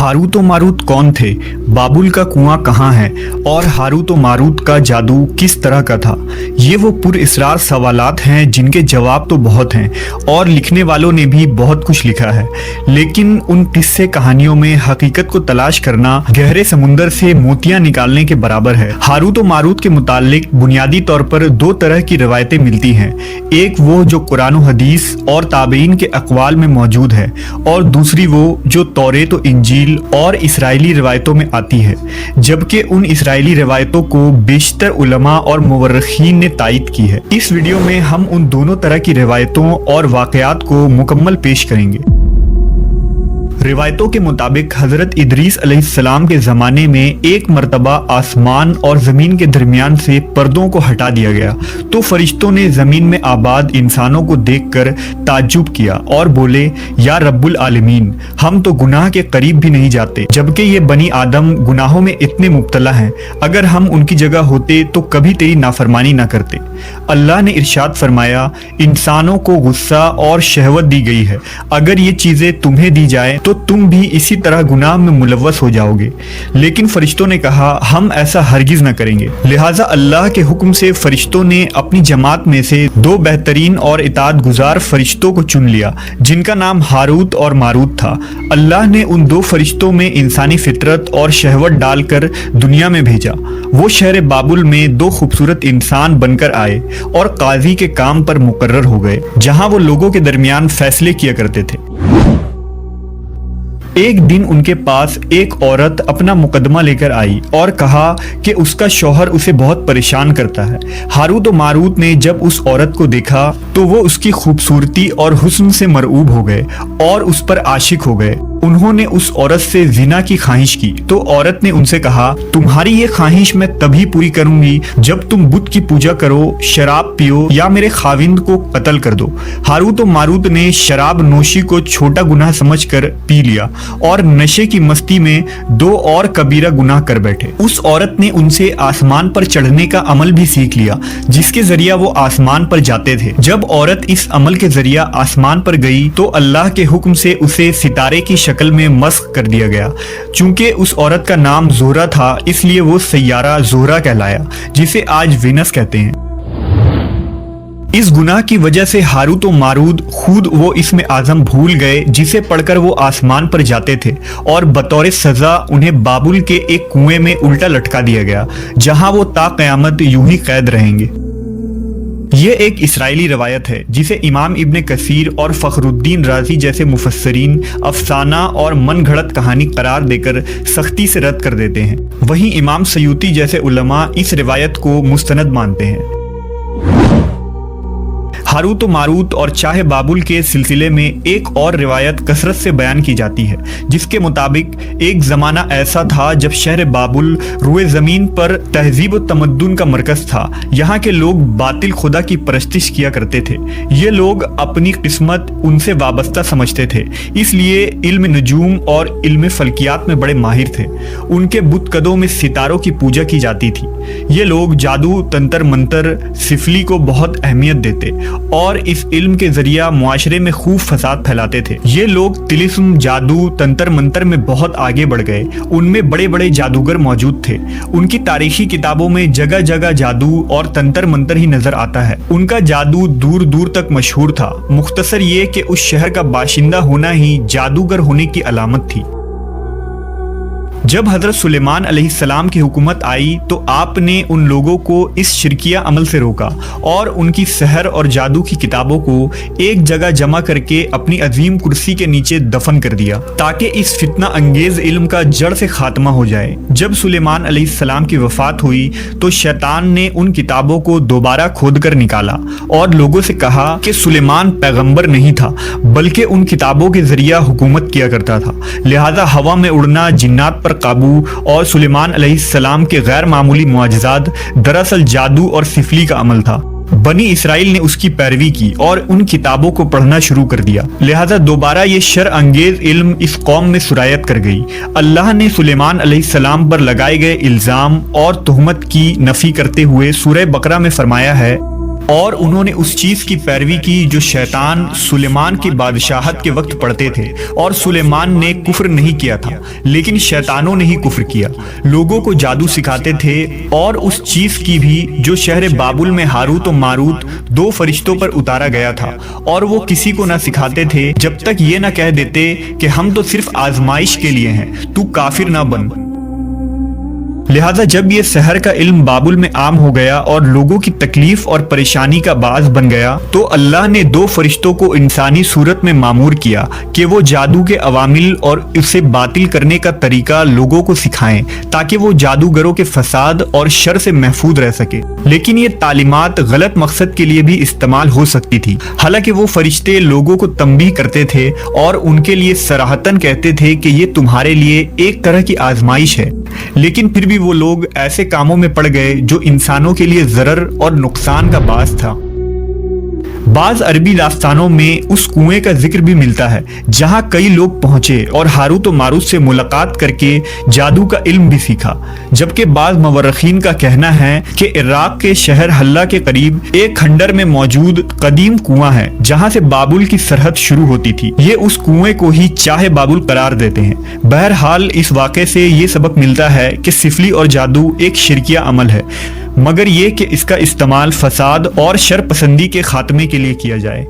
Harut और Marut कौन थे, बाबुल का कुआं कहाँ है और हारूत और मारूत का जादू किस तरह का था। ये वो पुरअसरार सवालात हैं जिनके जवाब तो बहुत हैं और लिखने वालों ने भी बहुत कुछ लिखा है, लेकिन उन किस्से कहानियों में हकीकत को तलाश करना गहरे समुंदर से मोतियां निकालने के बराबर है। हारूत और मारूत के मुतालिक बुनियादी तौर पर दो तरह की रवायतें मिलती हैं, एक वो जो कुरान और हदीस और ताबईन के अक़वाल में मौजूद है और दूसरी वो जो तौरेत और इंजील और इसराइली रवायतों में आती है, जबकि उन इसराइली रवायतों को बेशतर उलमा और मुवर्रिखीन ने तायद की है। इस वीडियो में हम उन दोनों तरह की रवायतों और वाक़यात को मुकम्मल पेश करेंगे। रिवायतों के मुताबिक हज़रत इदरीस अलैहिस्सलाम के ज़माने में एक मरतबा आसमान और ज़मीन के दरमियान से पर्दों को हटा दिया गया तो फरिश्तों ने ज़मीन में आबाद इंसानों को देखकर ताज्जुब किया और बोले, या रब्बुल आलमीन, हम तो गुनाह के करीब भी नहीं जाते, जबकि ये बनी आदम गुनाहों में इतने मुब्तला हैं। अगर हम उनकी जगह होते तो कभी तेरी नाफरमानी ना करते। अल्लाह ने इरशाद फरमाया, इंसानों को गुस्सा और शहवत दी गई है, अगर ये चीज़ें तुम्हें दी जाए तो तुम भी इसी तरह गुनाह में मुलव्वस हो जाओगे। लेकिन फरिश्तों ने कहा, हम ऐसा हरगिज न करेंगे। लिहाजा अल्लाह के हुक्म से फरिश्तों ने अपनी जमात में से दो बेहतरीन और इताअत गुजार फरिश्तों को चुन लिया, जिनका नाम हारूत और मारूत था। अल्लाह ने उन दो फरिश्तों में इंसानी फितरत और शहवत डालकर दुनिया में भेजा। वो शहर बाबुल में दो खूबसूरत इंसान बनकर आए और काजी के काम पर मुकर्रर हो गए, जहां वो लोगों के दरमियान फैसले किया करते थे। एक दिन उनके पास एक औरत अपना मुकदमा लेकर आई और कहा कि उसका शौहर उसे बहुत परेशान करता है। हारूत और मारूत ने जब उस औरत को देखा तो वो उसकी खूबसूरती और हुस्न से मरऊब हो गए और उस पर आशिक हो गए। उन्होंने उस औरत से जिना की ख्वाहिश की तो औरत ने उनसे कहा, तुम्हारी ये ख्वाहिश मैं तभी पूरी करूंगी जब तुम बुत की पूजा करो, शराब पियो या मेरे खाविंद को कत्ल कर दो। हारूत और मारूत ने शराब नोशी को छोटा गुनाह समझकर पी लिया और नशे की मस्ती में दो और कबीरा गुनाह कर बैठे। उस औरत ने उनसे आसमान पर चढ़ने का अमल भी सीख लिया, जिसके जरिया वो आसमान पर जाते थे। जब औरत इस अमल के जरिया आसमान पर गई तो अल्लाह के हुक्म से उसे सितारे की शक्ल में मस्ख कर दिया गया। चूंकि उस औरत का नाम ज़ोहरा था, इसलिए वो सैयारा ज़ोहरा कहलाया, जिसे आज वीनस कहते हैं। इस गुनाह की वजह से हारूत और मारूत खुद वो इसमें आज़म भूल गए जिसे पढ़कर वो आसमान पर जाते थे और बतौर सज़ा उन्हें बाबुल के एक कुएं में उल्टा लटका दिया गया, जहां वो ता क़यामत यूं ही कैद रहेंगे। ये एक इसराइली रवायत है जिसे इमाम इब्न कसीर और फ़खरुद्दीन राज़ी जैसे मुफस्सरीन अफसाना और मन घड़त कहानी करार देकर सख्ती से रद्द कर देते हैं। वहीं इमाम सयूती जैसे उलमा इस रिवायत को मुस्तनद मानते हैं। हारूत और मारूत और चाहे बाबुल के सिलसिले में एक और रिवायत कसरत से बयान की जाती है, जिसके मुताबिक एक ज़माना ऐसा था जब शहर बाबुल रुए ज़मीन पर तहजीब और तमद्दुन का मरकज़ था। यहाँ के लोग बातिल खुदा की परस्तिश किया करते थे। ये लोग अपनी किस्मत उनसे वाबस्ता समझते थे, इसलिए इल्म नजूम और इल्म फल्कियात में बड़े माहिर थे। उनके बुतकदों में सितारों की पूजा की जाती थी। ये लोग जादू, तंत्र मंत्र, सिफली को बहुत अहमियत देते और इस इल्म के जरिया मुआशरे में खूब फसाद फैलाते थे। ये लोग तिलिस्म, जादू, तंत्र मंत्र में बहुत आगे बढ़ गए। उनमें बड़े बड़े जादूगर मौजूद थे। उनकी तारीखी किताबों में जगह जगह जादू और तंत्र मंत्र ही नजर आता है। उनका जादू दूर दूर तक मशहूर था। मुख्तसर ये कि उस शहर का बाशिंदा होना ही जादूगर होने की अलामत थी। जब हज़रत सुलेमान अलैहिस्सलाम की हुकूमत आई तो आपने उन लोगों को इस शिरकिया अमल से रोका और उनकी सहर और जादू की किताबों को एक जगह जमा करके अपनी अजीम कुर्सी के नीचे दफन कर दिया, ताकि इस फितना अंगेज इल्म का जड़ से खात्मा हो जाए। जब सुलेमान अलैहिस्सलाम की वफात हुई तो शैतान ने उन किताबों को दोबारा खोद कर निकाला और लोगों से कहा कि सुलेमान पैगंबर नहीं था, बल्कि उन किताबों के जरिया हुकूमत किया करता था। लिहाजा हवा में उड़ना, जिन्नात पर काबू और सुलेमान अलैहिस्सलाम के गैर मामूली मुआजिज़ात दरअसल जादू और सिफली का अमल था। बनी इसराइल ने उसकी पैरवी की और उन किताबों को पढ़ना शुरू कर दिया। लिहाजा दोबारा ये शर अंगेज इल्म इस कौम में सुरायत कर गई। अल्लाह ने सुलेमान अलैहिस्सलाम पर लगाए गए इल्ज़ाम और तुहमत की नफी करते हुए सूरह बकरा में फरमाया है, اور انہوں نے اس چیز کی پیروی کی جو شیطان سلیمان کی بادشاہت کے وقت پڑھتے تھے، اور سلیمان نے کفر نہیں کیا تھا لیکن شیطانوں نے ہی کفر کیا۔ لوگوں کو جادو سکھاتے تھے، اور اس چیز کی بھی جو شہر بابل میں ہاروت و ماروت دو فرشتوں پر اتارا گیا تھا، اور وہ کسی کو نہ سکھاتے تھے جب تک یہ نہ کہہ دیتے کہ ہم تو صرف آزمائش کے لیے ہیں، تو کافر نہ بن۔ لہٰذا جب یہ سحر کا علم بابل میں عام ہو گیا اور لوگوں کی تکلیف اور پریشانی کا باعث بن گیا، تو اللہ نے دو فرشتوں کو انسانی صورت میں مامور کیا کہ وہ جادو کے عوامل اور اسے باطل کرنے کا طریقہ لوگوں کو سکھائیں تاکہ وہ جادوگروں کے فساد اور شر سے محفوظ رہ سکے۔ لیکن یہ تعلیمات غلط مقصد کے لیے بھی استعمال ہو سکتی تھی۔ حالانکہ وہ فرشتے لوگوں کو تنبیہ کرتے تھے اور ان کے لیے صراحتاً کہتے تھے کہ یہ تمہارے لیے ایک طرح کی آزمائش ہے، لیکن پھر بھی وہ لوگ ایسے کاموں میں پڑ گئے جو انسانوں کے لیے ضرر اور نقصان کا باعث تھا۔ بعض عربی داستانوں میں اس کنویں کا ذکر بھی ملتا ہے جہاں کئی لوگ پہنچے اور ہاروت و ماروت سے ملاقات کر کے جادو کا علم بھی سیکھا، جبکہ بعض مورخین کا کہنا ہے کہ عراق کے شہر حلہ کے قریب ایک کھنڈر میں موجود قدیم کنواں ہے جہاں سے بابل کی سرحد شروع ہوتی تھی۔ یہ اس کنویں کو ہی چاہے بابل قرار دیتے ہیں۔ بہرحال اس واقعے سے یہ سبق ملتا ہے کہ سفلی اور جادو ایک شرکیہ عمل ہے، مگر یہ کہ اس کا استعمال فساد اور شر پسندی کے خاتمے کے لیے کیا جائے۔